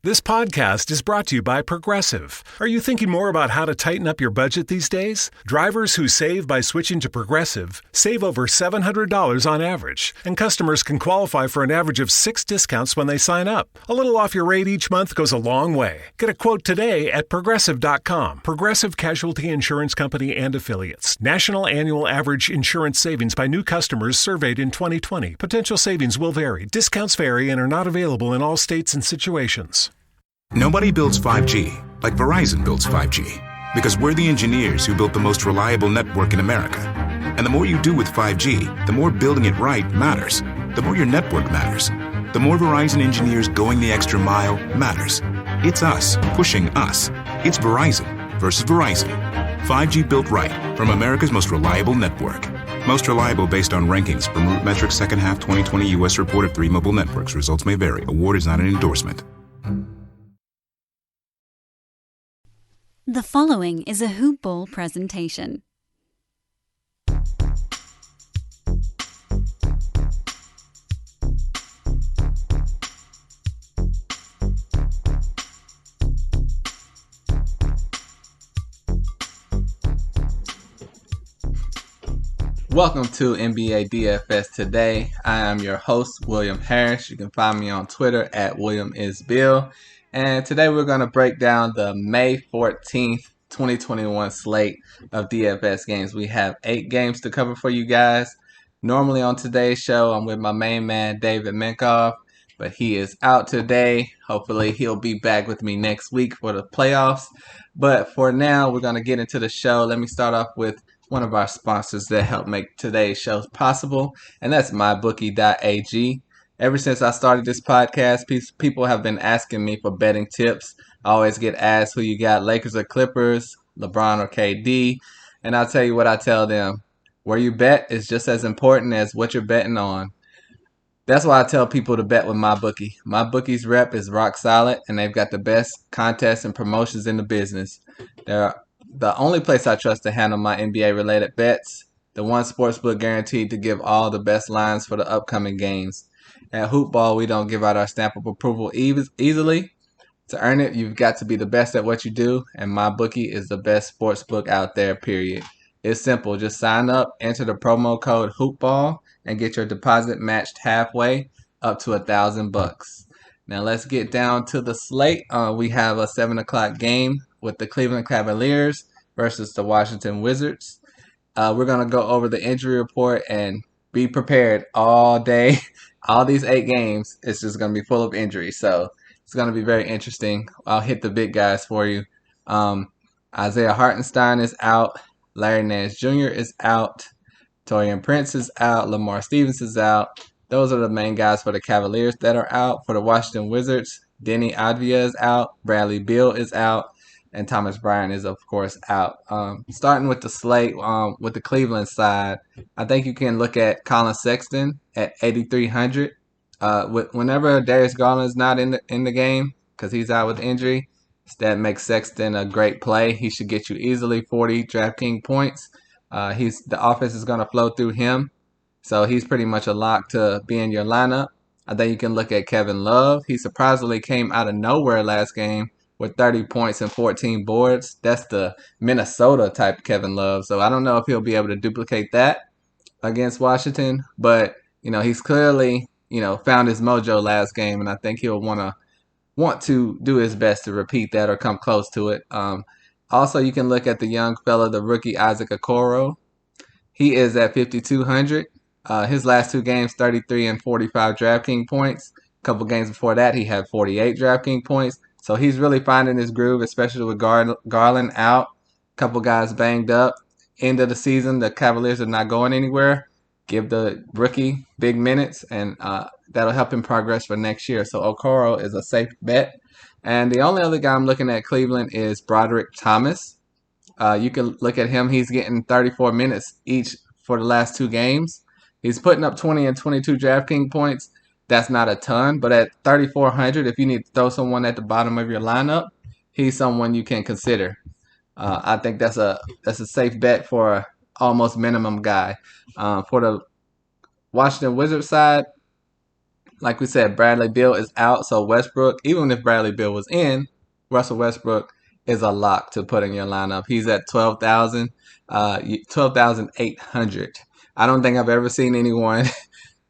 This podcast is brought to you by Progressive. Are you thinking more about how to tighten up your budget these days? Drivers who save by switching to Progressive save over $700 on average, and customers can qualify for an average of 6 discounts when they sign up. A little off your rate each month goes a long way. Get a quote today at Progressive.com. Progressive Casualty Insurance Company and Affiliates. National annual average insurance savings by new customers surveyed in 2020. Potential savings will vary. Discounts vary and are not available in all states and situations. Nobody builds 5G like Verizon builds 5G, because we're the engineers who built the most reliable network in America. And the more you do with 5G, the more building it right matters. The more your network matters. The more Verizon engineers going the extra mile matters. It's us pushing us. It's Verizon versus Verizon. 5G built right from America's most reliable network. Most reliable based on rankings from RootMetrics second half 2020 U.S. report of 3 mobile networks. Results may vary. Award is not an endorsement. The following is a Hoop Ball presentation. Welcome to NBA DFS Today. I am your host, William Harris. You can find me on Twitter at WilliamIsBill. And today we're going to break down the May 14th, 2021 slate of DFS games. We have 8 games to cover for you guys. Normally on today's show, I'm with my main man, David Minkoff, but he is out today. Hopefully he'll be back with me next week for the playoffs. But for now, we're going to get into the show. Let me start off with one of our sponsors that help make today's show possible, and that's mybookie.ag. Ever since I started this podcast, people have been asking me for betting tips. I always get asked who you got, Lakers or Clippers, LeBron or KD. And I'll tell you what I tell them. Where you bet is just as important as what you're betting on. That's why I tell people to bet with MyBookie. MyBookie's rep is rock solid, and they've got the best contests and promotions in the business. They're the only place I trust to handle my NBA-related bets. The one sportsbook guaranteed to give all the best lines for the upcoming games. At Hoopball, we don't give out our stamp of approval easily. To earn it, you've got to be the best at what you do, and MyBookie is the best sportsbook out there, period. It's simple. Just sign up, enter the promo code HOOPBALL, and get your deposit matched halfway, up to $1,000. Now let's get down to the slate. We have a 7 o'clock game with the Cleveland Cavaliers versus the Washington Wizards. We're going to go over the injury report and be prepared all day. All these 8 games, it's just going to be full of injuries. So it's going to be very interesting. I'll hit the big guys for you. Isaiah Hartenstein is out. Larry Nance Jr. is out. Taurean Prince is out. Lamar Stevens is out. Those are the main guys for the Cavaliers that are out. For the Washington Wizards, Denny Avdia is out. Bradley Beal is out. And Thomas Bryant is, of course, out. Starting with the slate, with the Cleveland side, I think you can look at Colin Sexton at 8,300. Whenever Darius Garland is not in the game, because he's out with injury, that makes Sexton a great play. He should get you easily 40 DraftKings points. The offense is going to flow through him, so he's pretty much a lock to be in your lineup. I think you can look at Kevin Love. He surprisingly came out of nowhere last game with 30 points and 14 boards. That's the Minnesota type Kevin Love. So I don't know if he'll be able to duplicate that against Washington. But, he's clearly, found his mojo last game. And I think he'll want to do his best to repeat that or come close to it. Also, you can look at the young fella, the rookie Isaac Okoro. He is at 5,200. His last 2 games, 33 and 45 DraftKings points. A couple games before that, he had 48 DraftKings points. So he's really finding his groove, especially with Garland out. A couple guys banged up. End of the season, the Cavaliers are not going anywhere. Give the rookie big minutes, and that'll help him progress for next year. So Okoro is a safe bet. And the only other guy I'm looking at Cleveland is Broderick Thomas. You can look at him. He's getting 34 minutes each for the last 2 games. He's putting up 20 and 22 DraftKings points. That's not a ton, but at 3,400, if you need to throw someone at the bottom of your lineup, he's someone you can consider. I think that's a safe bet for an almost minimum guy. For the Washington Wizards side, like we said, Bradley Beal is out, so Westbrook, even if Bradley Beal was in, Russell Westbrook is a lock to put in your lineup. He's at 12,800. I don't think I've ever seen anyone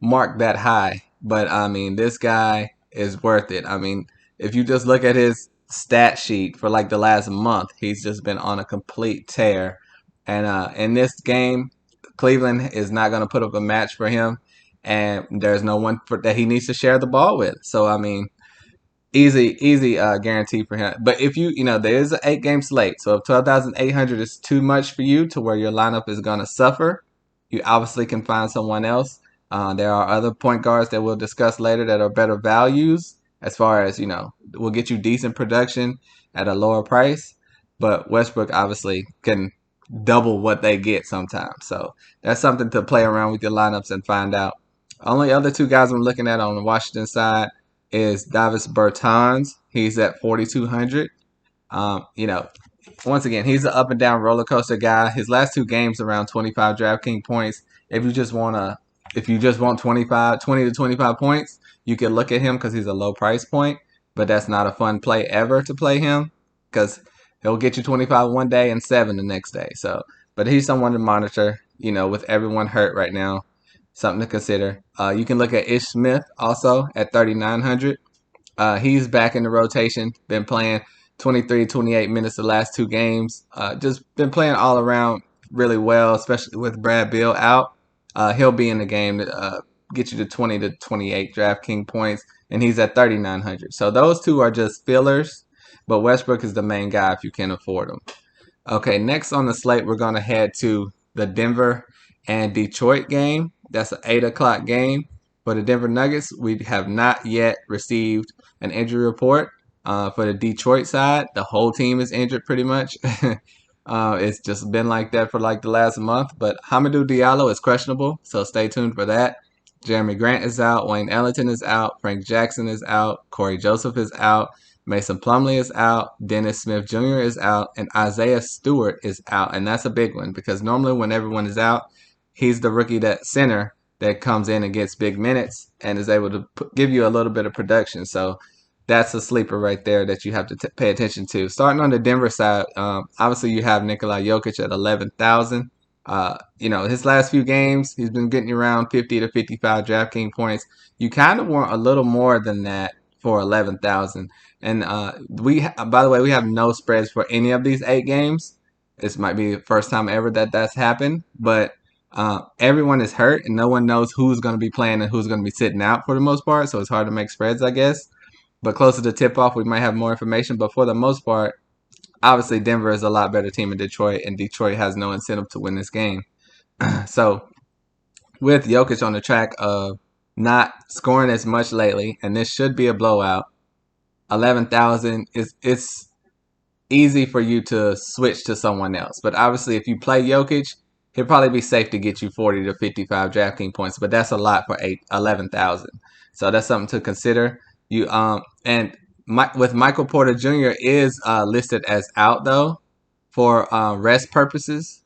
mark that high, but I mean, this guy is worth it. I mean, if you just look at his stat sheet for like the last month, he's just been on a complete tear. And in this game, Cleveland is not going to put up a match for him, and there's no one that he needs to share the ball with. So I mean, easy guarantee for him. But if there is an 8-game slate, so if 12,800 is too much for you to where your lineup is going to suffer, you obviously can find someone else. There are other point guards that we'll discuss later that are better values as far as, will get you decent production at a lower price. But Westbrook obviously can double what they get sometimes. So that's something to play around with your lineups and find out. Only other two guys I'm looking at on the Washington side is Davis Bertons. He's at 4,200. Once again, he's an up and down roller coaster guy. His last 2 games around 25 DraftKings points. If you just want 20 to 25 points, you can look at him because he's a low price point. But that's not a fun play ever to play him because he'll get you 25 one day and 7 the next day. So, but he's someone to monitor. With everyone hurt right now, something to consider. You can look at Ish Smith also at 3,900. He's back in the rotation. Been playing 23, 28 minutes the last 2 games. Just been playing all around really well, especially with Brad Beal out. He'll be in the game to get you to 20 to 28 DraftKings points, and he's at 3,900. So those two are just fillers, but Westbrook is the main guy if you can afford him. Okay, next on the slate, we're going to head to the Denver and Detroit game. That's an 8 o'clock game. For the Denver Nuggets, we have not yet received an injury report. For the Detroit side, the whole team is injured pretty much. It's just been like that for like the last month. But Hamidou Diallo is questionable, so stay tuned for that. Jeremy Grant is out. Wayne Ellington is out. Frank Jackson is out. Corey Joseph is out. Mason Plumlee is out. Dennis Smith Jr. is out. And Isaiah Stewart is out. And that's a big one because normally when everyone is out, he's the rookie center that comes in and gets big minutes and is able to give you a little bit of production. So that's a sleeper right there that you have to pay attention to. Starting on the Denver side, obviously you have Nikola Jokic at 11,000. His last few games, he's been getting around 50 to 55 DraftKings points. You kind of want a little more than that for 11,000. And by the way, we have no spreads for any of these 8 games. This might be the first time ever that that's happened, but everyone is hurt and no one knows who's going to be playing and who's going to be sitting out for the most part. So it's hard to make spreads, I guess. But closer to tip-off, we might have more information. But for the most part, obviously Denver is a lot better team than Detroit, and Detroit has no incentive to win this game. So with Jokic on the track of not scoring as much lately, and this should be a blowout, 11,000 it's easy for you to switch to someone else. But obviously, if you play Jokic, he'll probably be safe to get you 40 to 55 DraftKings points. But that's a lot for 11,000. So that's something to consider. With Michael Porter Jr. is listed as out though for rest purposes.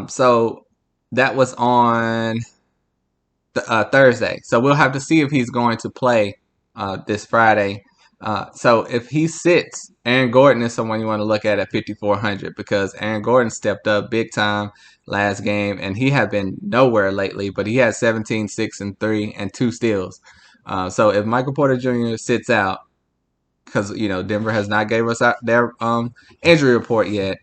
So that was on Thursday. So we'll have to see if he's going to play this Friday. So if he sits, Aaron Gordon is someone you want to look at 5,400 because Aaron Gordon stepped up big time last game and he had been nowhere lately, but he had 17, 6, and 3 and 2 steals. So if Michael Porter Jr. sits out, because Denver has not gave us their injury report yet,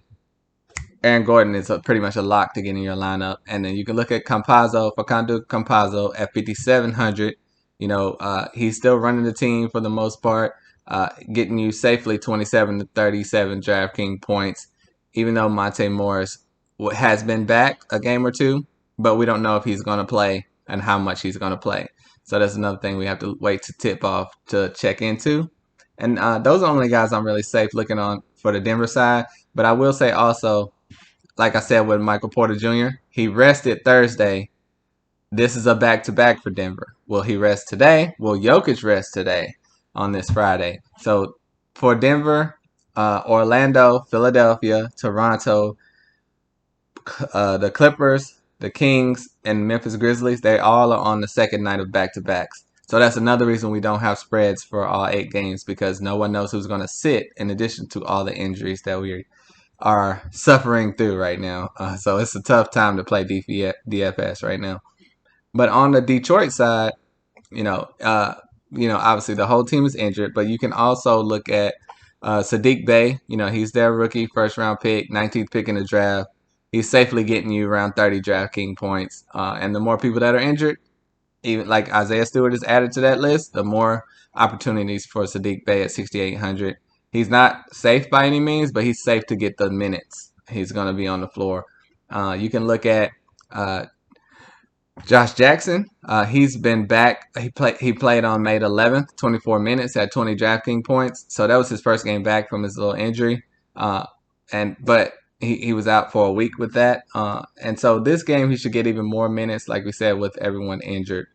Aaron Gordon is pretty much a lock to get in your lineup. And then you can look at Facundo Campazzo at 5,700. He's still running the team for the most part, getting you safely 27 to 37 DraftKings points, even though Monte Morris has been back a game or two, but we don't know if he's going to play and how much he's going to play. So that's another thing we have to wait to tip off to check into. And those are the only guys I'm really safe looking on for the Denver side. But I will say also, like I said with Michael Porter Jr., he rested Thursday. This is a back-to-back for Denver. Will he rest today? Will Jokic rest today on this Friday? So for Denver, Orlando, Philadelphia, Toronto, the Clippers, the Kings, and Memphis Grizzlies, they all are on the second night of back-to-backs. So that's another reason we don't have spreads for all 8 games, because no one knows who's going to sit, in addition to all the injuries that we are suffering through right now. So it's a tough time to play DFS right now. But on the Detroit side, obviously the whole team is injured, but you can also look at Saddiq Bey. He's their rookie, first-round pick, 19th pick in the draft. He's safely getting you around 30 DraftKings points. And the more people that are injured, even like Isaiah Stewart is added to that list, the more opportunities for Saddiq Bey at 6,800. He's not safe by any means, but he's safe to get the minutes he's going to be on the floor. You can look at Josh Jackson. He's been back. He played on May 11th, 24 minutes, had 20 DraftKings points. So that was his first game back from his little injury. But he was out for a week with that. And so this game he should get even more minutes, like we said, with everyone injured,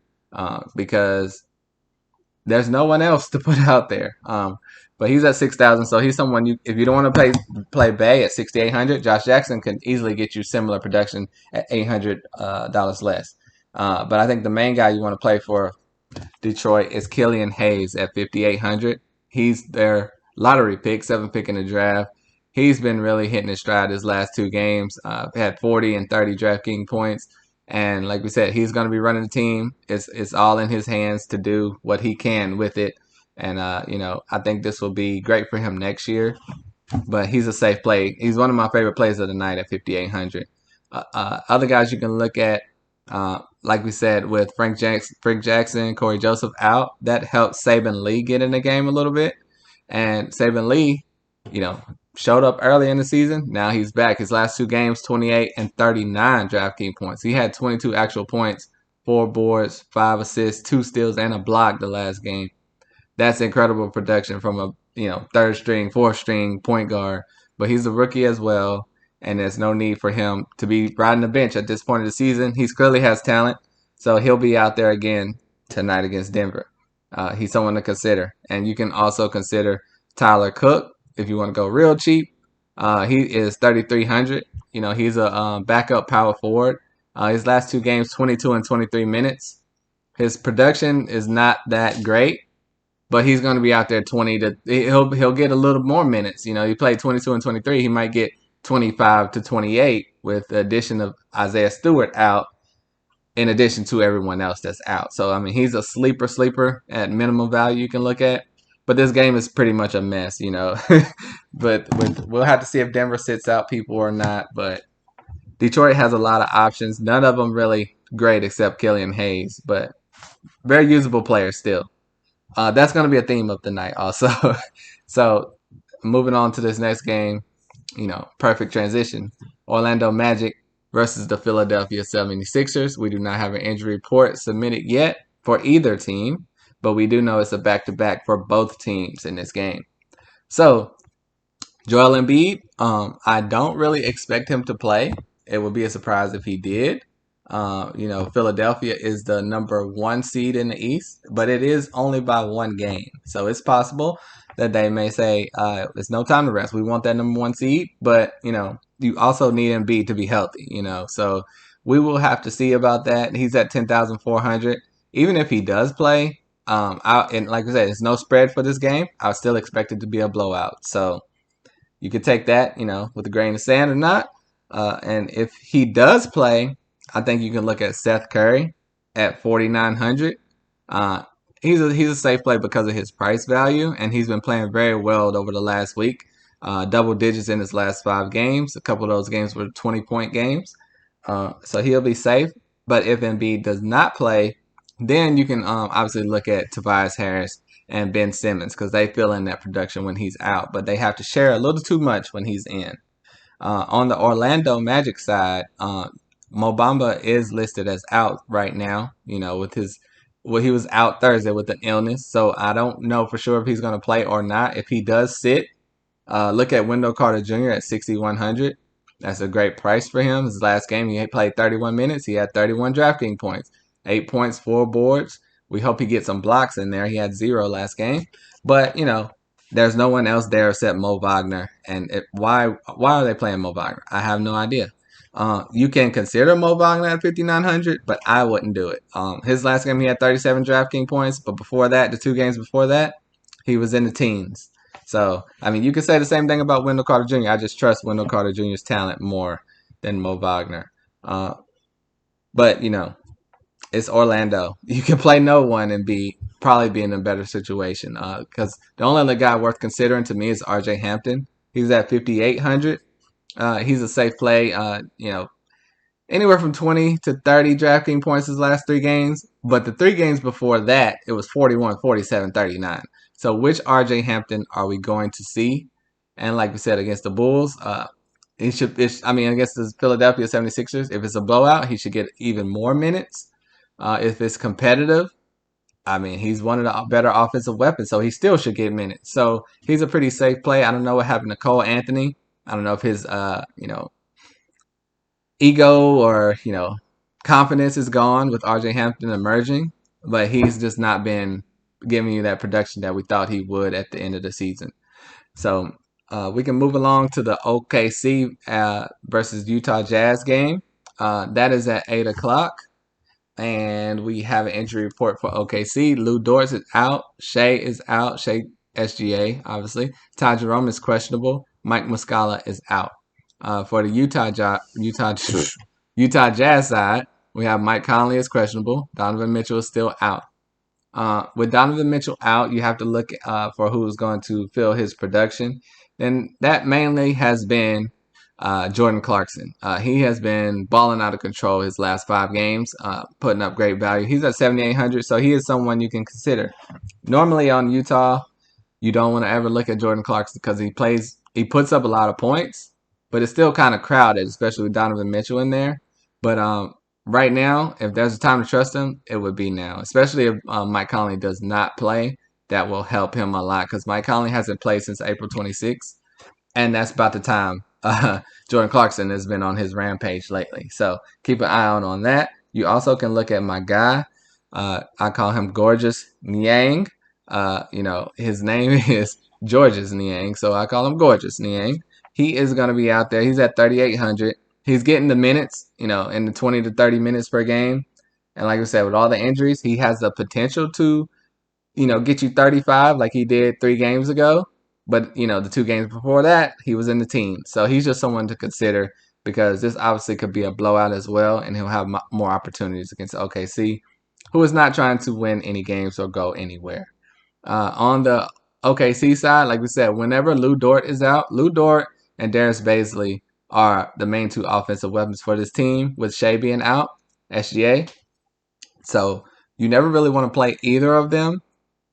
because there's no one else to put out there. But he's at 6,000, so he's someone if you don't want to play Bay at 6,800, Josh Jackson can easily get you similar production at $800 less. But I think the main guy you want to play for Detroit is Killian Hayes at 5,800. He's their lottery pick, 7th pick in the draft. He's been really hitting his stride his last 2 games. Had 40 and 30 DraftKings points. And like we said, he's going to be running the team. It's all in his hands to do what he can with it. And, I think this will be great for him next year. But he's a safe play. He's one of my favorite plays of the night at 5,800. Other guys you can look at, like we said, with Frank Jackson, Corey Joseph out, that helps Saben Lee get in the game a little bit. And Saben Lee, showed up early in the season. Now he's back. His last 2 games, 28 and 39 DraftKings points. He had 22 actual points, 4 boards, 5 assists, 2 steals, and a block the last game. That's incredible production from a 3rd string, 4th string point guard. But he's a rookie as well, and there's no need for him to be riding the bench at this point of the season. He clearly has talent, so he'll be out there again tonight against Denver. He's someone to consider. And you can also consider Tyler Cook if you want to go real cheap. He is 3,300. He's a backup power forward. His last 2 games, 22 and 23 minutes. His production is not that great, but he's going to be out there 20 to he'll get a little more minutes. He played 22 and 23. He might get 25 to 28 with the addition of Isaiah Stewart out, in addition to everyone else that's out. So he's a sleeper at minimum value you can look at. But this game is pretty much a mess, But we'll have to see if Denver sits out people or not. But Detroit has a lot of options. None of them really great except Killian Hayes, but very usable players still. That's going to be a theme of the night also. So moving on to this next game, perfect transition. Orlando Magic versus the Philadelphia 76ers. We do not have an injury report submitted yet for either team, but we do know it's a back-to-back for both teams in this game. So, Joel Embiid, I don't really expect him to play. It would be a surprise if he did. Philadelphia is the number 1 seed in the East, but it is only by 1 game. So it's possible that they may say, it's no time to rest. We want that number 1 seed, but, you also need Embiid to be healthy, So we will have to see about that. He's at 10,400. Even if he does play, and like I said, it's no spread for this game, I still expect it to be a blowout. So you could take that, with a grain of sand or not. And if he does play, I think you can look at Steph Curry at 4,900. He's a safe play because of his price value, and he's been playing very well over the last week. Double digits in his last 5 games. A couple of those games were 20-point games. So he'll be safe. But if Embiid does not play, then you can obviously look at Tobias Harris and Ben Simmons because they fill in that production when he's out. But they have to share a little too much when he's in. On the Orlando Magic side, Mo Bamba is listed as out right now, with he was out Thursday with an illness. So I don't know for sure if he's going to play or not. If he does sit, look at Wendell Carter Jr. at 6,100. That's a great price for him. His last game, he played 31 minutes. He had 31 DraftKings points, 8 points, 4 boards. We hope he gets some blocks in there. He had 0 last game. But, there's no one else there except Mo Wagner. And why are they playing Mo Wagner? I have no idea. You can consider Mo Wagner at 5,900, but I wouldn't do it. His last game, he had 37 DraftKings points, but before that, the 2 games before that, he was in the teens. So, I mean, you could say the same thing about Wendell Carter Jr. I just trust Wendell Carter Jr.'s talent more than Mo Wagner. But, you know, it's Orlando. You can play no one and probably be in a better situation. Because the only other guy worth considering to me is RJ Hampton. He's at 5,800. He's a safe play. You know, anywhere from 20 to 30 DraftKings points his last 3 games. But the 3 games before that, it was 41, 47, 39. So which RJ Hampton are we going to see? And like we said, against the Bulls, against the Philadelphia 76ers, if it's a blowout, he should get even more minutes. If it's competitive, I mean, he's one of the better offensive weapons, so he still should get minutes. So he's a pretty safe play. I don't know what happened to Cole Anthony. I don't know if his, ego or, confidence is gone with RJ Hampton emerging, but he's just not been giving you that production that we thought he would at the end of the season. So we can move along to the OKC versus Utah Jazz game. That is at 8 o'clock. And we have an injury report for OKC. Lou Dort is out. Shea is out. Shea SGA, obviously. Ty Jerome is questionable. Mike Muscala is out. For the Utah Jazz side, we have Mike Conley is questionable. Donovan Mitchell is still out. With Donovan Mitchell out, you have to look for who's going to fill his production. And that mainly has been Jordan Clarkson. He has been balling out of control his last 5 games, putting up great value. He's at 7,800, so he is someone you can consider. Normally on Utah, you don't want to ever look at Jordan Clarkson because he puts up a lot of points, but it's still kind of crowded, especially with Donovan Mitchell in there. But right now, if there's a time to trust him, it would be now, especially if Mike Conley does not play. That will help him a lot because Mike Conley hasn't played since April 26th, and that's about the time Jordan Clarkson has been on his rampage lately. So keep an eye out on that. You also can look at my guy. I call him Gorgeous Niang. His name is Georges Niang, so I call him Gorgeous Niang. He is going to be out there. He's at 3,800. He's getting the minutes, in the 20 to 30 minutes per game. And like I said, with all the injuries, he has the potential to, get you 35 like he did 3 games ago. But, the 2 games before that, he was in the teens. So he's just someone to consider because this obviously could be a blowout as well, and he'll have more opportunities against OKC, who is not trying to win any games or go anywhere. On the OKC side, like we said, whenever Lou Dort is out, Lou Dort and Darius Baisley are the main 2 offensive weapons for this team, with Shea being out, SGA. So you never really want to play either of them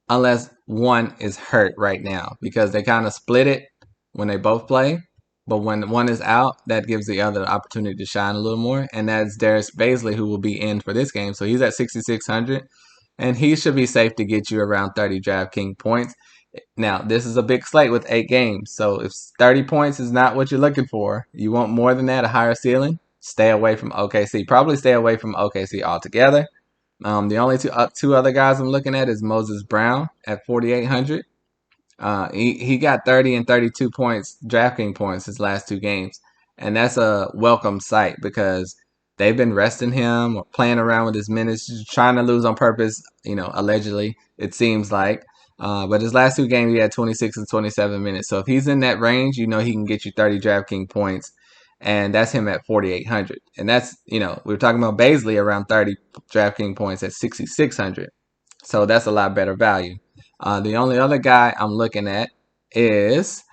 unless one is hurt right now, because they kind of split it when they both play. But when one is out, that gives the other opportunity to shine a little more. And that's Darius Baisley, who will be in for this game. So he's at 6,600, and he should be safe to get you around 30 DraftKings points. Now, this is a big slate with 8 games. So if 30 points is not what you're looking for, you want more than that, a higher ceiling, stay away from OKC. Probably stay away from OKC altogether. The only two other guys I'm looking at is Moses Brown at 4,800. He got 30 and 32 points, DraftKings points, his last 2 games. And that's a welcome sight because they've been resting him or playing around with his minutes, trying to lose on purpose, allegedly, it seems like. But his last 2 games, he had 26 and 27 minutes. So if he's in that range, he can get you 30 DraftKings points. And that's him at 4,800. And that's, we were talking about Baisley around 30 DraftKings points at 6,600. So that's a lot better value. The only other guy I'm looking at is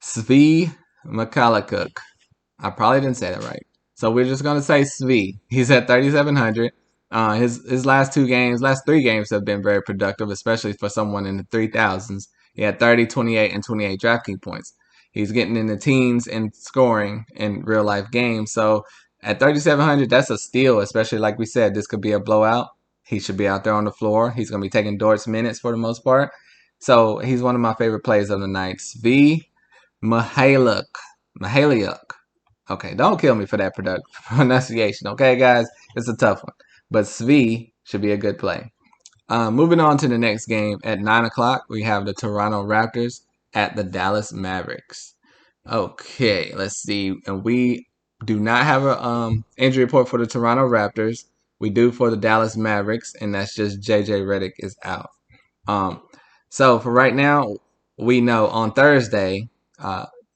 Svi Mykhailiuk. I probably didn't say that right. So we're just going to say Svi. He's at 3,700. His last 3 games have been very productive, especially for someone in the 3,000s. He had 30, 28, and 28 DraftKings points. He's getting in the teens and scoring in real-life games. So at 3,700, that's a steal, especially like we said, this could be a blowout. He should be out there on the floor. He's going to be taking Dort's minutes for the most part. So he's one of my favorite plays of the night. Svi Mykhailiuk. Okay, don't kill me for that pronunciation. Okay, guys? It's a tough one. But Svi should be a good play. Moving on to the next game. At 9 o'clock, we have the Toronto Raptors at the Dallas Mavericks. Okay, let's see. And we do not have a injury report for the Toronto Raptors. We do for the Dallas Mavericks, and that's just JJ Redick is out. So for right now, we know on Thursday,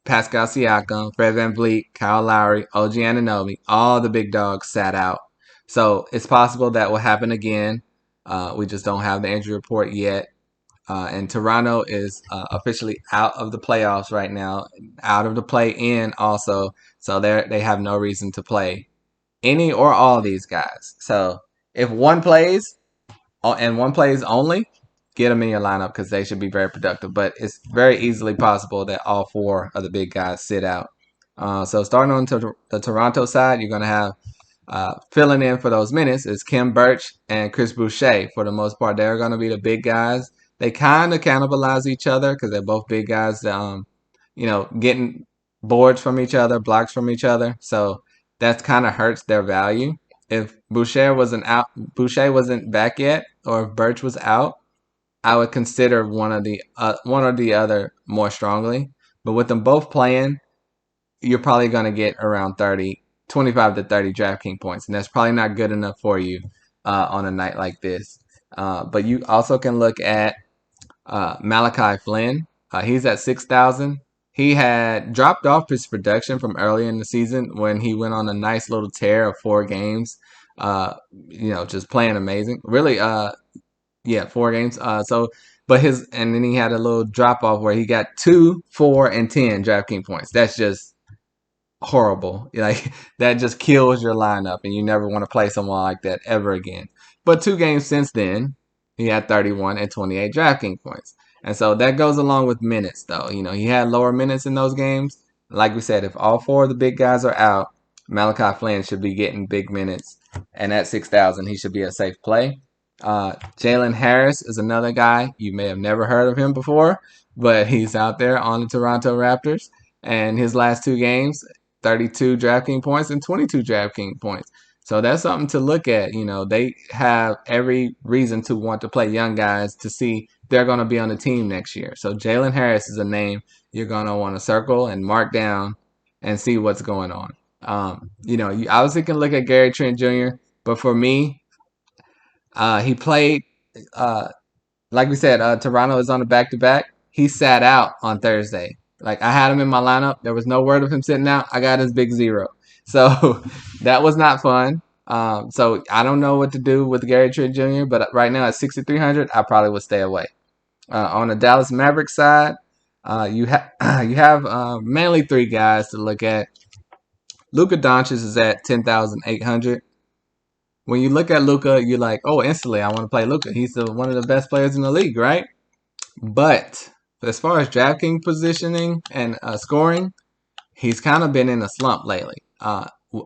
Pascal Siakam, Fred VanVleet, Kyle Lowry, OG Anunoby, all the big dogs sat out. So it's possible that will happen again. We just don't have the injury report yet. And Toronto is officially out of the playoffs right now, out of the play-in also. So they have no reason to play any or all of these guys. So if one plays and one plays only, get them in your lineup because they should be very productive. But it's very easily possible that all four of the big guys sit out. So starting on the Toronto side, you're going to have filling in for those minutes is Kim Birch and Chris Boucher. For the most part, they're going to be the big guys. They kind of cannibalize each other because they're both big guys, getting boards from each other, blocks from each other. So that kind of hurts their value. If Boucher wasn't back yet, or if Birch was out, I would consider one or the other more strongly. But with them both playing, you're probably going to get around 25 to 30 DraftKings points, and that's probably not good enough for you on a night like this. But you also can look at Malachi Flynn. He's at 6,000. He had dropped off his production from early in the season when he went on a nice little tear of 4 games. Just playing amazing. Really, 4 games. And then he had a little drop off where he got 2, 4, and 10 DraftKings points. That's just horrible. Like that just kills your lineup, and you never want to play someone like that ever again. But 2 games since then, he had 31 and 28 DraftKings points. And so that goes along with minutes, though. He had lower minutes in those games. Like we said, if all 4 of the big guys are out, Malachi Flynn should be getting big minutes. And at 6,000, he should be a safe play. Jalen Harris is another guy. You may have never heard of him before, but he's out there on the Toronto Raptors. And his last 2 games, 32 DraftKings points and 22 DraftKings points. So that's something to look at. They have every reason to want to play young guys to see they're going to be on the team next year. So Jalen Harris is a name you're going to want to circle and mark down and see what's going on. You obviously can look at Gary Trent Jr., but for me, he played, like we said, Toronto is on a back-to-back. He sat out on Thursday. Like, I had him in my lineup. There was no word of him sitting out. I got his big 0. So that was not fun. So I don't know what to do with Gary Trent Jr., but right now at 6,300, I probably would stay away. On the Dallas Mavericks side, you have mainly 3 guys to look at. Luka Doncic is at 10,800. When you look at Luka, you're like, oh, instantly I want to play Luka. He's one of the best players in the league, right? But as far as DraftKings positioning and scoring, he's kind of been in a slump lately.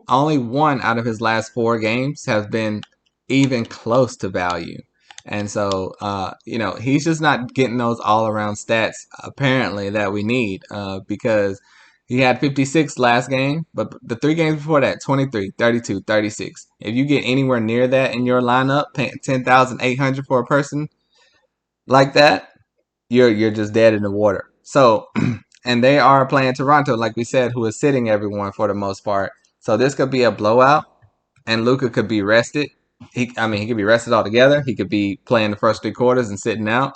Only 1 out of his last 4 games has been even close to value. And so, he's just not getting those all-around stats, apparently, that we need because he had 56 last game, but the 3 games before that, 23, 32, 36. If you get anywhere near that in your lineup, paying 10,800 for a person like that, you're just dead in the water. So, and they are playing Toronto, like we said, who is sitting everyone for the most part. So this could be a blowout, and Luka could be rested. He could be rested altogether. He could be playing the first 3 quarters and sitting out.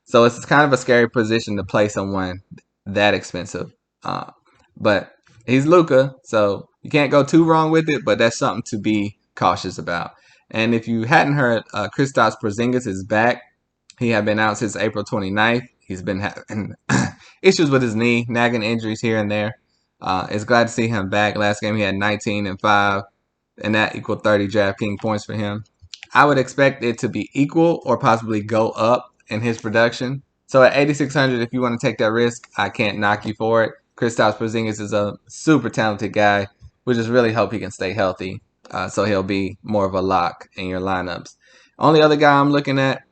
So it's kind of a scary position to play someone that expensive. But he's Luka, so you can't go too wrong with it, but that's something to be cautious about. And if you hadn't heard, Christos Porzingis is back. He had been out since April 29th. He's been having issues with his knee, nagging injuries here and there. It's glad to see him back. Last game he had 19 and 5, and that equaled 30 DraftKings points for him. I would expect it to be equal or possibly go up in his production. So at 8,600, if you want to take that risk, I can't knock you for it. Kristaps Porzingis is a super talented guy. We just really hope he can stay healthy, so he'll be more of a lock in your lineups. Only other guy I'm looking at,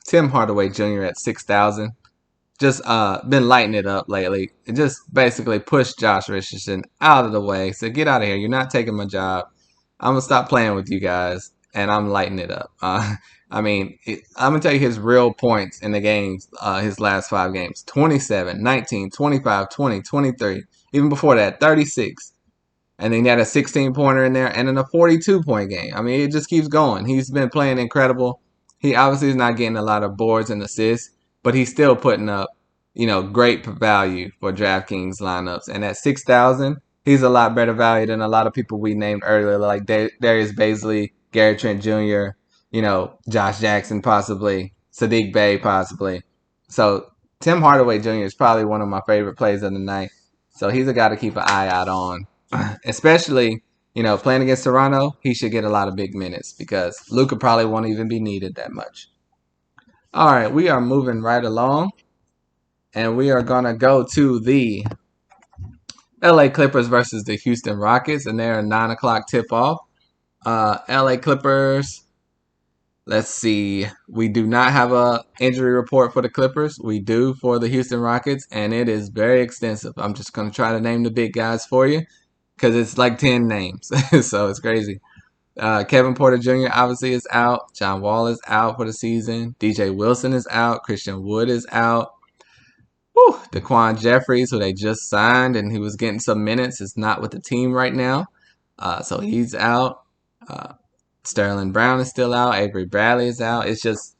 Tim Hardaway Jr. at 6,000. Just been lighting it up lately. It just basically pushed Josh Richardson out of the way. So get out of here. You're not taking my job. I'm going to stop playing with you guys, and I'm lighting it up. I'm going to tell you his real points in the games, his last 5 games. 27, 19, 25, 20, 23. Even before that, 36. And then he had a 16-pointer in there and then a 42-point game. I mean, it just keeps going. He's been playing incredible. He obviously is not getting a lot of boards and assists, but he's still putting up, great value for DraftKings lineups. And at 6,000, he's a lot better value than a lot of people we named earlier, like Darius Baisley, Gary Trent Jr., Josh Jackson possibly, Sadiq Bey possibly. So Tim Hardaway Jr. is probably one of my favorite plays of the night. So he's a guy to keep an eye out on. Especially, playing against Toronto, he should get a lot of big minutes because Luka probably won't even be needed that much. All right, we are moving right along. And we are going to go to the LA Clippers versus the Houston Rockets. And they're a 9 o'clock tip-off. LA Clippers, let's see. We do not have a injury report for the Clippers. We do for the Houston Rockets, and it is very extensive. I'm just going to try to name the big guys for you because it's like 10 names. So it's crazy. Kevin Porter Jr. obviously is out. John Wall is out for the season. DJ Wilson is out. Christian Wood is out. Daquan Jeffries, who they just signed, and he was getting some minutes, is not with the team right now. So he's out. Sterling Brown is still out. Avery Bradley is out. It's just,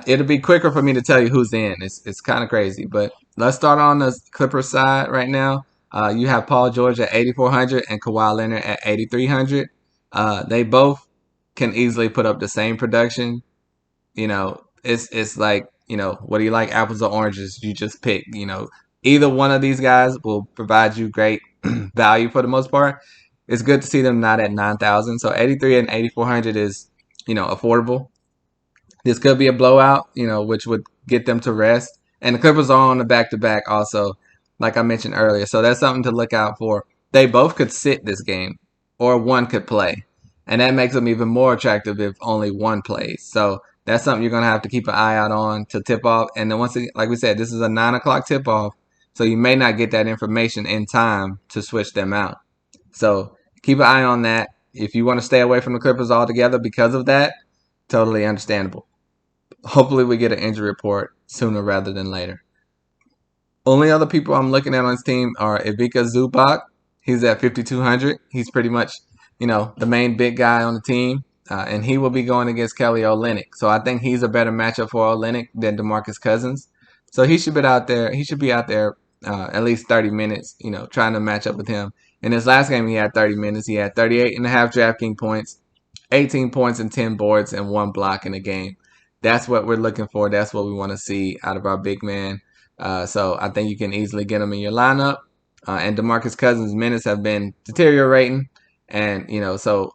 it'll be quicker for me to tell you who's in. It's kind of crazy. But let's start on the Clippers side right now. You have Paul George at 8,400 and Kawhi Leonard at 8,300. They both can easily put up the same production. It's like, what do you like, apples or oranges? You just pick, either one of these guys will provide you great value for the most part. It's good to see them not at 9,000. So 83 and 8,400 is, affordable. This could be a blowout, which would get them to rest. And the Clippers are on the back-to-back also, like I mentioned earlier. So that's something to look out for. They both could sit this game, or one could play. And that makes them even more attractive if only one plays. So that's something you're going to have to keep an eye out on to tip off. And then once again, like we said, this is a 9 o'clock tip off. So you may not get that information in time to switch them out. So keep an eye on that. If you want to stay away from the Clippers altogether because of that, totally understandable. Hopefully we get an injury report sooner rather than later. Only other people I'm looking at on this team are Evika Zupak. He's at 5,200. He's pretty much, the main big guy on the team. And he will be going against Kelly Olynyk. So I think he's a better matchup for Olynyk than DeMarcus Cousins. So he should be out there. He should be out there at least 30 minutes, trying to match up with him. In his last game, he had 30 minutes. He had 38.5 DraftKings points, 18 points and 10 boards, and 1 block in the game. That's what we're looking for. That's what we want to see out of our big man. So I think you can easily get him in your lineup. And DeMarcus Cousins' minutes have been deteriorating. And, so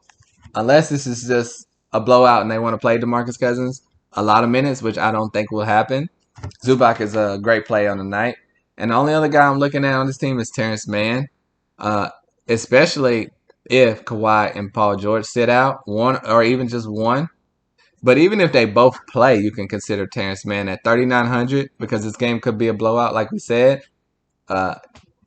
unless this is just a blowout and they want to play DeMarcus Cousins a lot of minutes, which I don't think will happen, Zubac is a great play on the night. And the only other guy I'm looking at on this team is Terence Mann, especially if Kawhi and Paul George sit out, one or even just one. But even if they both play, you can consider Terence Mann at 3,900 because this game could be a blowout, like we said.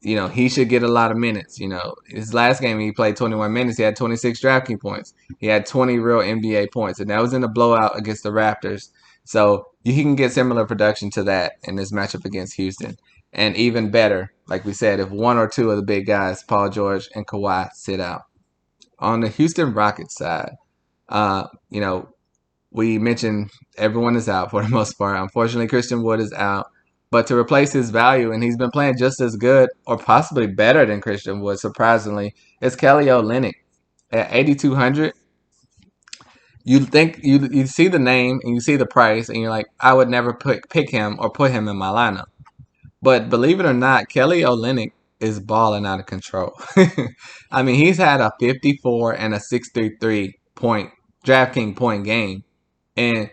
He should get a lot of minutes. His last game he played 21 minutes. He had 26 DraftKings points. He had 20 real NBA points, and that was in a blowout against the Raptors. So he can get similar production to that in this matchup against Houston. And even better, like we said, if one or two of the big guys, Paul George and Kawhi, sit out. On the Houston Rockets side, we mentioned everyone is out for the most part. Unfortunately, Christian Wood is out. But to replace his value, and he's been playing just as good or possibly better than Christian Wood, surprisingly, is Kelly Olynyk at 8,200. You think you see the name and you see the price, and you're like, I would never pick him or put him in my lineup. But believe it or not, Kelly Olynyk is balling out of control. I mean, he's had a 54 and a 633 point DraftKings point game in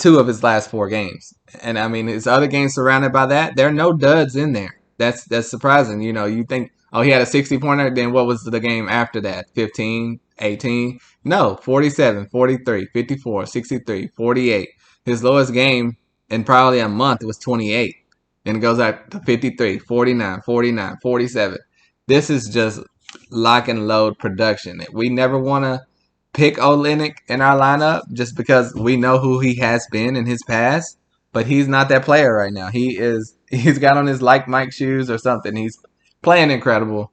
2 of his last 4 games. And I mean, his other games surrounded by that, there are no duds in there. That's surprising. You think, he had a 60-pointer, then what was the game after that? 15, 18? No, 47, 43, 54, 63, 48. His lowest game in probably a month was 28. And it goes out to 53, 49, 49, 47. This is just lock and load production. We never want to pick Olynyk in our lineup just because we know who he has been in his past. But he's not that player right now. He's got on his like Mike shoes or something. He's playing incredible.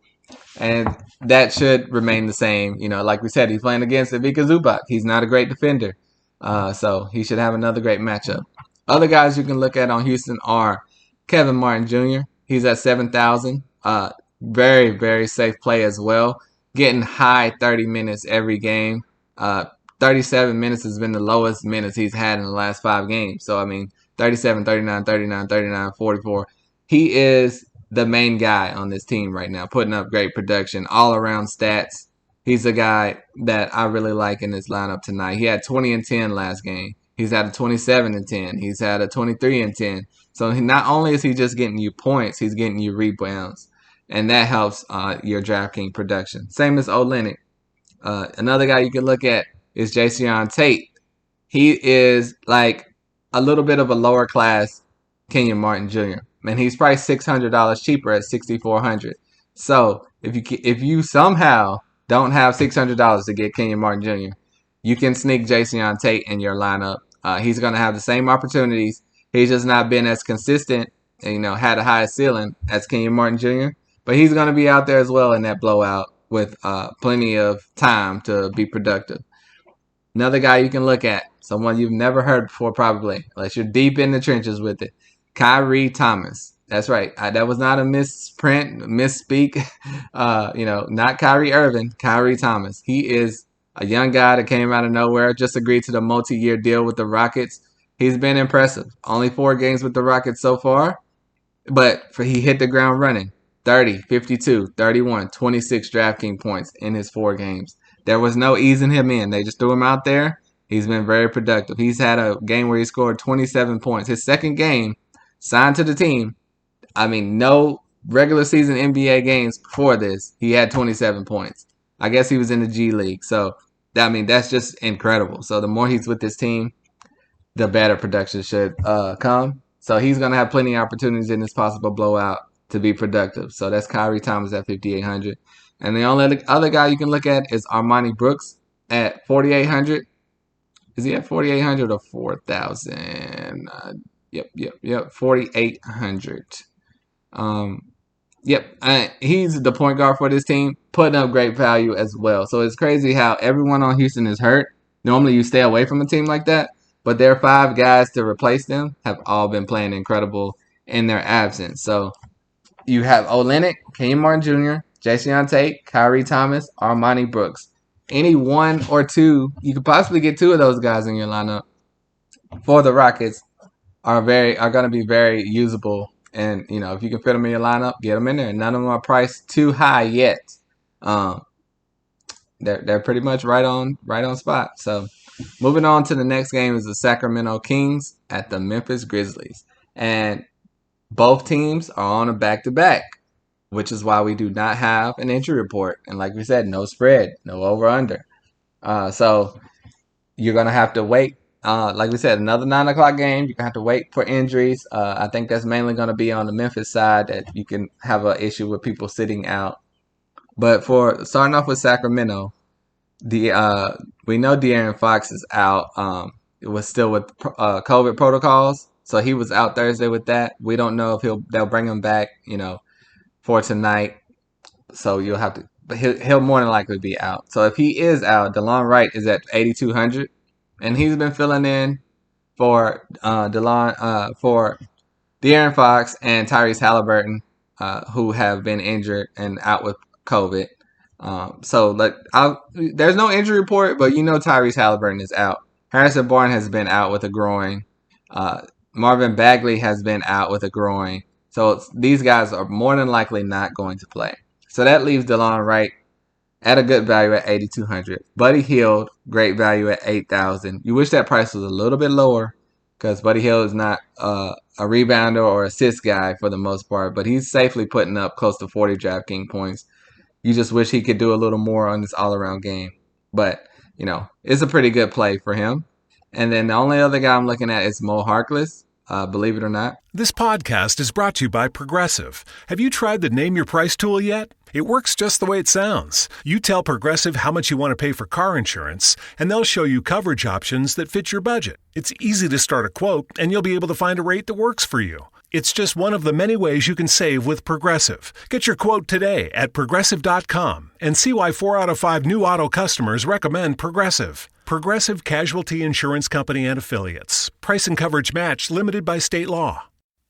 And that should remain the same. Like we said, he's playing against Evika Zupak. He's not a great defender. So he should have another great matchup. Other guys you can look at on Houston are Kevin Martin Jr. He's at 7,000. Very, very safe play as well. Getting high 30 minutes every game. 37 minutes has been the lowest minutes he's had in the last 5 games. So, 37, 39, 39, 39, 44. He is the main guy on this team right now, putting up great production, all-around stats. He's a guy that I really like in this lineup tonight. He had 20 and 10 last game. He's had a 27 and 10. He's had a 23 and 10. So not only is he just getting you points, he's getting you rebounds. And that helps your DraftKings production. Same as Olynyk. Another guy you can look at is Tate. He is like a little bit of a lower class Kenyon Martin Jr. And he's probably $600 cheaper at $6,400. So if you somehow don't have $600 to get Kenyon Martin Jr., you can sneak Tate in your lineup. He's going to have the same opportunities. He's just not been as consistent and, had a higher ceiling as Kenyon Martin Jr. But he's going to be out there as well in that blowout with plenty of time to be productive. Another guy you can look at, someone you've never heard before probably, unless you're deep in the trenches with it, Kyrie Thomas. That's right. That was not a misspeak. Not Kyrie Irving, Kyrie Thomas. He is a young guy that came out of nowhere, just agreed to the multi-year deal with the Rockets. He's been impressive. Only 4 games with the Rockets so far, but he hit the ground running. 30, 52, 31, 26 DraftKings points in his 4 games. There was no easing him in. They just threw him out there. He's been very productive. He's had a game where he scored 27 points. His second game, signed to the team. No regular season NBA games before this. He had 27 points. I guess he was in the G League. So, that's just incredible. So, the more he's with this team, the better production should come. So, he's going to have plenty of opportunities in this possible blowout to be productive. So, that's Kyrie Thomas at 5,800. And the only other guy you can look at is Armani Brooks at 4,800. Is he at 4,800 or 4,000? Yep. 4,800. He's the point guard for this team, putting up great value as well. So it's crazy how everyone on Houston is hurt. Normally you stay away from a team like that, but their 5 guys to replace them have all been playing incredible in their absence. So you have Olynyk, Kenyon Martin Jr., Tate, Kyrie Thomas, Armani Brooks. Any 1 or 2, you could possibly get 2 of those guys in your lineup for the Rockets are going to be very usable. And, if you can fit them in your lineup, get them in there. None of them are priced too high yet. They're pretty much right on spot. So moving on to the next game is the Sacramento Kings at the Memphis Grizzlies. And both teams are on a back-to-back, which is why we do not have an injury report. And like we said, no spread, no over-under. So you're going to have to wait. Like we said, another 9 o'clock game. You're going to have to wait for injuries. I think that's mainly going to be on the Memphis side that you can have an issue with people sitting out. But for starting off with Sacramento, we know De'Aaron Fox is out. It was still with COVID protocols. So he was out Thursday with that. We don't know if they'll bring him back, for tonight. So you'll have to, but he'll more than likely be out. So if he is out, DeLon Wright is at 8,200, and he's been filling in for for De'Aaron Fox and Tyrese Halliburton, who have been injured and out with COVID. There's no injury report, but Tyrese Halliburton is out. Harrison Barnes has been out with a groin. Marvin Bagley has been out with a groin. So these guys are more than likely not going to play. So that leaves DeLon Wright at a good value at 8,200. Buddy Hield, great value at 8,000. You wish that price was a little bit lower because Buddy Hield is not a rebounder or assist guy for the most part, but he's safely putting up close to 40 DraftKings points. You just wish he could do a little more on this all-around game. But, it's a pretty good play for him. And then the only other guy I'm looking at is Mo Harkless, believe it or not. This podcast is brought to you by Progressive. Have you tried the Name Your Price tool yet? It works just the way it sounds. You tell Progressive how much you want to pay for car insurance, and they'll show you coverage options that fit your budget. It's easy to start a quote, and you'll be able to find a rate that works for you. It's just one of the many ways you can save with Progressive. Get your quote today at Progressive.com and see why 4 out of 5 new auto customers recommend Progressive. Progressive Casualty Insurance Company and Affiliates. Price and coverage match limited by state law.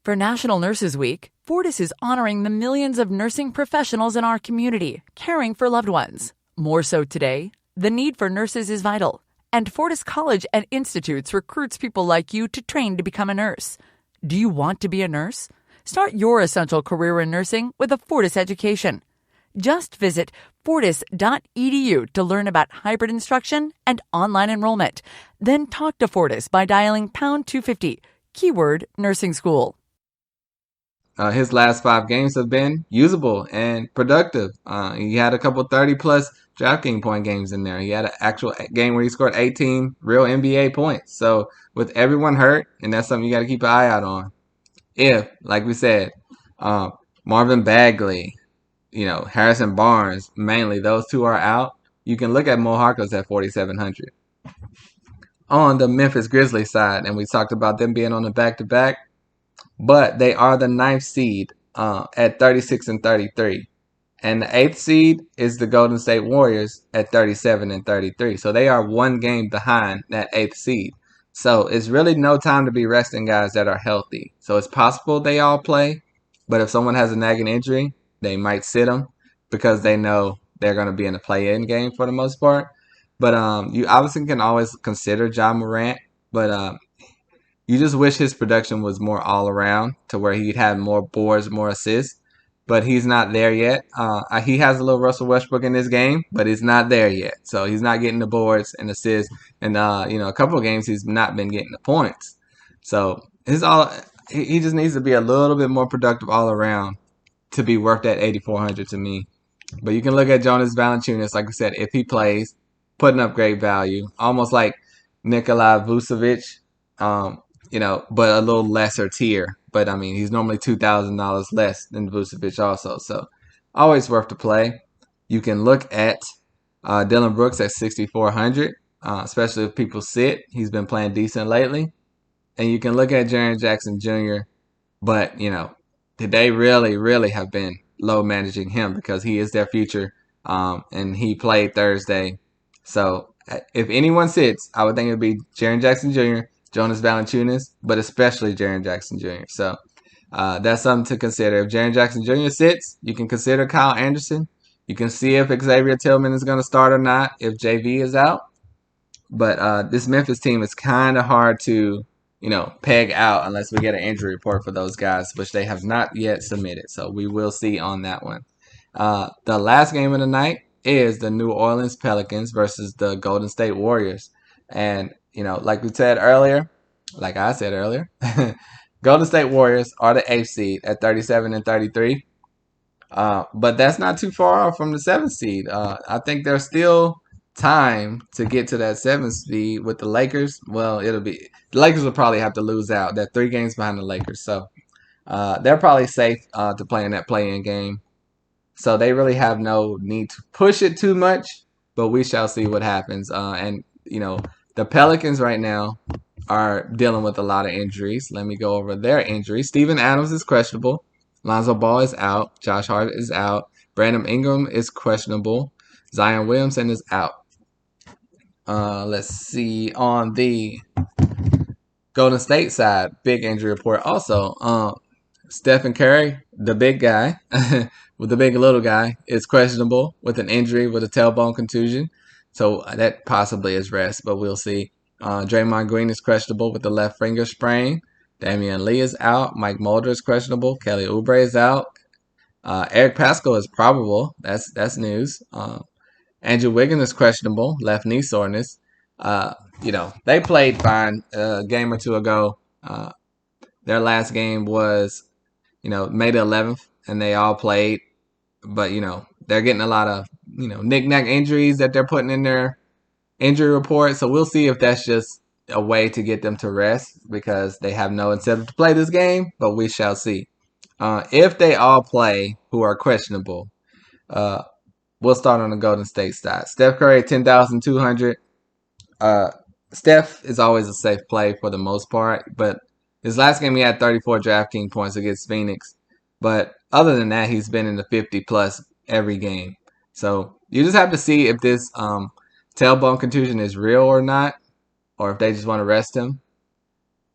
For National Nurses Week, Fortis is honoring the millions of nursing professionals in our community, caring for loved ones. More so today, the need for nurses is vital, and Fortis College and Institutes recruits people like you to train to become a nurse. Do you want to be a nurse? Start your essential career in nursing with a Fortis education. Just visit fortis.edu to learn about hybrid instruction and online enrollment. Then talk to Fortis by dialing pound 250, keyword nursing school. His last 5 games have been usable and productive. He had a couple 30-plus DraftKings point games in there. He had an actual game where he scored 18 real NBA points. So with everyone hurt, and that's something you got to keep an eye out on. If, like we said, Marvin Bagley, Harrison Barnes, mainly those two are out, you can look at Mo Harkless at 4,700. On the Memphis Grizzlies side, and we talked about them being on the back-to-back, but they are the 9th seed at 36 and 33. And the 8th seed is the Golden State Warriors at 37 and 33. So they are 1 game behind that 8th seed. So it's really no time to be resting guys that are healthy. So it's possible they all play, but if someone has a nagging injury, they might sit them because they know they're going to be in the play-in game for the most part. But you obviously can always consider Ja Morant, but you just wish his production was more all around to where he'd have more boards, more assists. But he's not there yet. He has a little Russell Westbrook in this game, but he's not there yet. So he's not getting the boards and assists. And, a couple of games he's not been getting the points. So he just needs to be a little bit more productive all around to be worth that 8,400 to me. But you can look at Jonas Valanciunas, like I said, if he plays, putting up great value. Almost like Nikola Vucevic, but a little lesser tier. But, he's normally $2,000 less than Vucevic also. So, always worth the play. You can look at Dylan Brooks at 6,400, especially if people sit. He's been playing decent lately. And you can look at Jaren Jackson Jr., but, they really, really have been low managing him because he is their future, and he played Thursday. So, if anyone sits, I would think it would be Jaren Jackson Jr., Jonas Valanciunas, but especially Jaren Jackson Jr. So that's something to consider. If Jaren Jackson Jr. sits, you can consider Kyle Anderson. You can see if Xavier Tillman is going to start or not if JV is out. But this Memphis team is kind of hard to, peg out unless we get an injury report for those guys, which they have not yet submitted. So we will see on that one. The last game of the night is the New Orleans Pelicans versus the Golden State Warriors. And like I said earlier, Golden State Warriors are the 8th seed at 37 and 33. But that's not too far off from the 7th seed. I think there's still time to get to that 7th seed with the Lakers. Well, the Lakers will probably have to lose out. They're 3 games behind the Lakers. So they're probably safe to play in that play-in game. So they really have no need to push it too much, but we shall see what happens. The Pelicans right now are dealing with a lot of injuries. Let me go over their injuries. Steven Adams is questionable. Lonzo Ball is out. Josh Hart is out. Brandon Ingram is questionable. Zion Williamson is out. Let's see. On the Golden State side, big injury report also. Stephen Curry, the big guy, with the big little guy, is questionable with an injury with a tailbone contusion. So that possibly is rest, but we'll see. Draymond Green is questionable with the left finger sprain. Damian Lee is out. Mike Mulder is questionable. Kelly Oubre is out. Eric Paschall is probable. That's news. Andrew Wiggins is questionable. Left knee soreness. They played fine a game or two ago. Their last game was, May the 11th, and they all played. But, they're getting a lot of, knick-knack injuries that they're putting in their injury report. So we'll see if that's just a way to get them to rest because they have no incentive to play this game, but we shall see. If they all play who are questionable, we'll start on the Golden State side. Steph Curry, 10,200. Steph is always a safe play for the most part, but His last game he had 34 DraftKings points against Phoenix. But other than that, he's been in the 50+ every game. So you just have to see if this tailbone contusion is real or not, or if they just want to rest him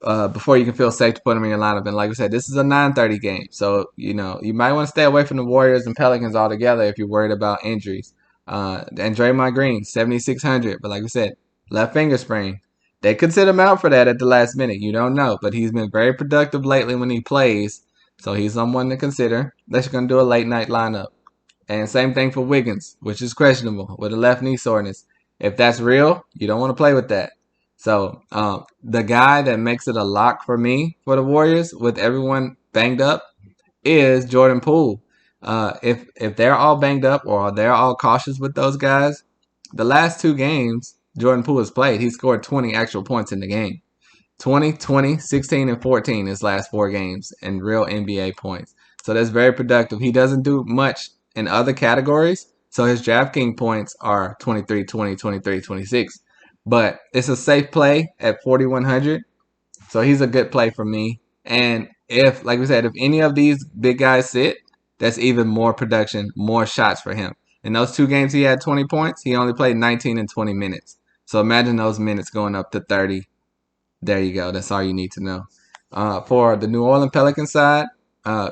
before you can feel safe to put him in your lineup. And like we said, this is a 9:30 game. So, you might want to stay away from the Warriors and Pelicans altogether if you're worried about injuries. And Draymond Green, 7,600. But like we said, left finger sprain. They could sit him out for that at the last minute. You don't know. But he's been very productive lately when he plays. So he's someone to consider unless you're going to do a late night lineup. And same thing for Wiggins, which is questionable with a left knee soreness. If that's real, you don't want to play with that. So the guy that makes it a lock for me for the Warriors with everyone banged up is Jordan Poole. If they're all banged up or they're all cautious with those guys, the last 2 games Jordan Poole has played, he scored 20 actual points in the game. 20, 20, 16, and 14 his last 4 games in real NBA points. So that's very productive. He doesn't do much in other categories. So his DraftKings points are 23, 20, 23, 26. But it's a safe play at 4,100. So he's a good play for me. And if, like we said, if any of these big guys sit, that's even more production, more shots for him. In those 2 games he had 20 points, he only played 19 and 20 minutes. So imagine those minutes going up to 30. There you go. That's all you need to know. For the New Orleans Pelicans side,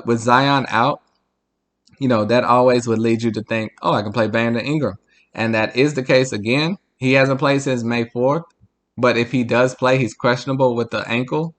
with Zion out, that always would lead you to think, oh, I can play Bamba Ingram. And that is the case again. He hasn't played since May 4th. But if he does play, he's questionable with the ankle.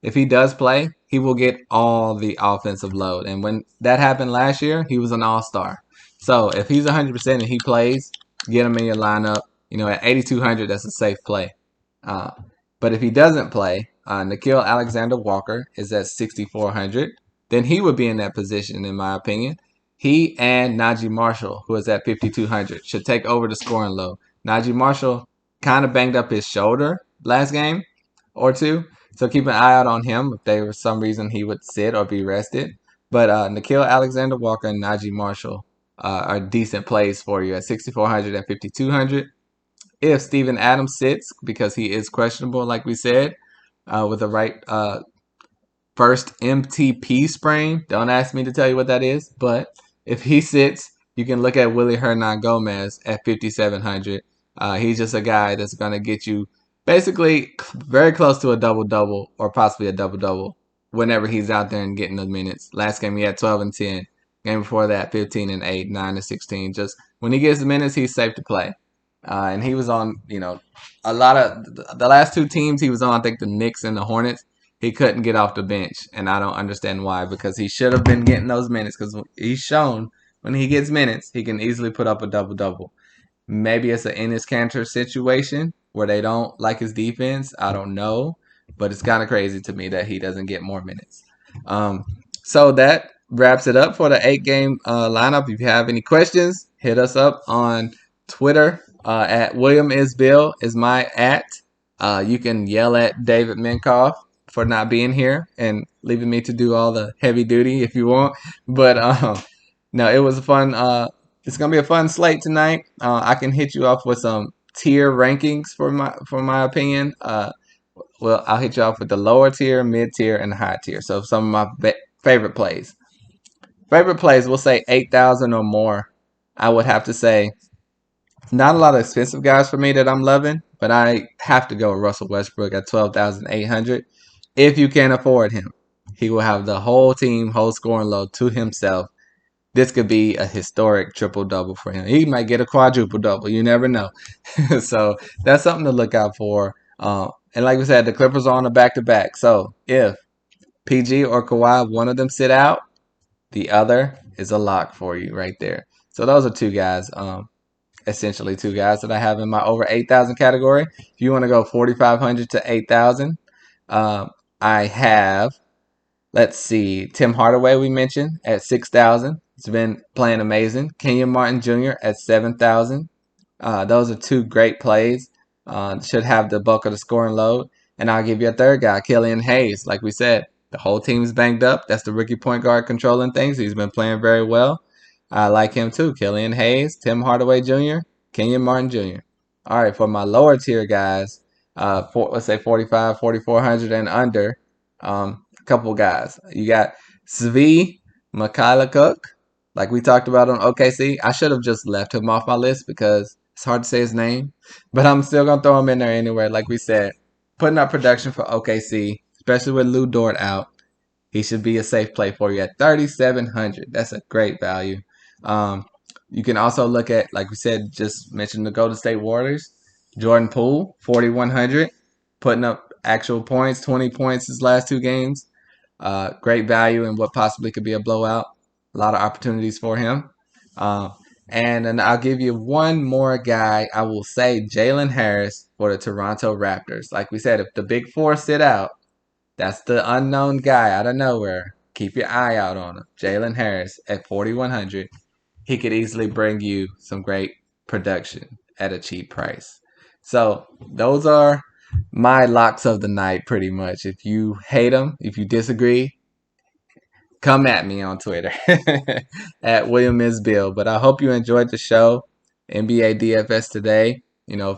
If he does play, he will get all the offensive load. And when that happened last year, he was an all-star. So if he's 100% and he plays, get him in your lineup. At 8,200, that's a safe play. But if he doesn't play, Nickeil Alexander-Walker is at 6,400. Then he would be in that position, in my opinion. He and Najee Marshall, who is at 5,200, should take over the scoring load. Najee Marshall kind of banged up his shoulder last game or 2. So keep an eye out on him if there was some reason he would sit or be rested. But Nickeil Alexander-Walker and Najee Marshall are decent plays for you at 6,400 and 5,200. If Steven Adams sits, because he is questionable, like we said, with a right first MTP sprain, don't ask me to tell you what that is. But if he sits, you can look at Willie Hernan-Gomez at 5,700. He's just a guy that's going to get you basically very close to a double-double or possibly a double-double whenever he's out there and getting the minutes. Last game he had 12 and 10. Game before that, 15 and 8, 9 and 16. Just when he gets the minutes, he's safe to play. And he was on, a lot of the last 2 teams he was on, I think the Knicks and the Hornets. He couldn't get off the bench, and I don't understand why, because he should have been getting those minutes because he's shown when he gets minutes, he can easily put up a double-double. Maybe it's an Enes Kanter situation where they don't like his defense. I don't know, but it's kind of crazy to me that he doesn't get more minutes. So that wraps it up for the 8-game lineup. If you have any questions, hit us up on Twitter at WilliamIsBill is my @. You can yell at David Minkoff for not being here and leaving me to do all the heavy duty if you want. But no, it was a fun. It's gonna be a fun slate tonight. I can hit you off with some tier rankings for my opinion. Well, I'll hit you off with the lower tier, mid tier, and high tier. So some of my favorite plays. Favorite plays, we'll say 8,000 or more. I would have to say not a lot of expensive guys for me that I'm loving, but I have to go with Russell Westbrook at 12,800. If you can afford him, he will have the whole team, whole scoring load to himself. This could be a historic triple-double for him. He might get a quadruple-double. You never know. So that's something to look out for. And like we said, the Clippers are on a back-to-back. So if PG or Kawhi, one of them sit out, the other is a lock for you right there. So those are 2 guys, essentially 2 guys that I have in my over 8,000 category. If you want to go 4,500 to 8,000, I have, let's see, Tim Hardaway we mentioned at 6,000. He's been playing amazing. Kenyon Martin Jr. at 7,000. Those are 2 great plays. Should have the bulk of the scoring load. And I'll give you a third guy, Killian Hayes. Like we said, the whole team's banged up. That's the rookie point guard controlling things. He's been playing very well. I like him too. Killian Hayes, Tim Hardaway Jr., Kenyon Martin Jr. All right, for my lower tier guys, let's say 4,400 and under, A couple guys. You got Svi Mikhailuk, like we talked about on OKC. I should have just left him off my list because it's hard to say his name, but I'm still going to throw him in there anyway. Like we said, putting up production for OKC, especially with Lou Dort out. He should be a safe play for you at 3,700. That's a great value. You can also look at, like we said, just mentioned the Golden State Warriors. Jordan Poole, 4,100, putting up actual points, 20 points his last 2 games. Great value in what possibly could be a blowout. A lot of opportunities for him. And then I'll give you one more guy. I will say Jalen Harris for the Toronto Raptors. Like we said, if the big four sit out, that's the unknown guy out of nowhere. Keep your eye out on him. Jalen Harris at 4,100. He could easily bring you some great production at a cheap price. So those are my locks of the night pretty much. If you hate them, if you disagree, come at me on Twitter at William is Bill. But I hope you enjoyed the show, NBA DFS today.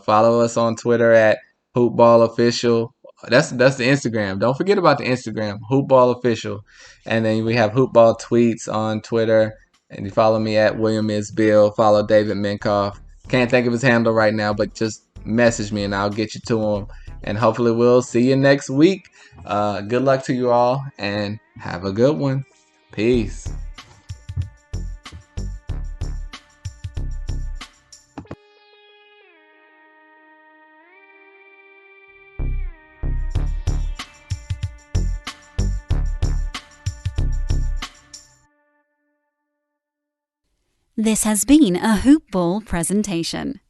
Follow us on Twitter at HoopBallOfficial. That's the Instagram. Don't forget about the Instagram, HoopBallOfficial. And then we have HoopBall tweets on Twitter. And you follow me at William is Bill. Follow David Minkoff. Can't think of his handle right now, but just message me and I'll get you to him. And hopefully we'll see you next week. Good luck to you all and have a good one. Peace. This has been a Hoop Ball presentation.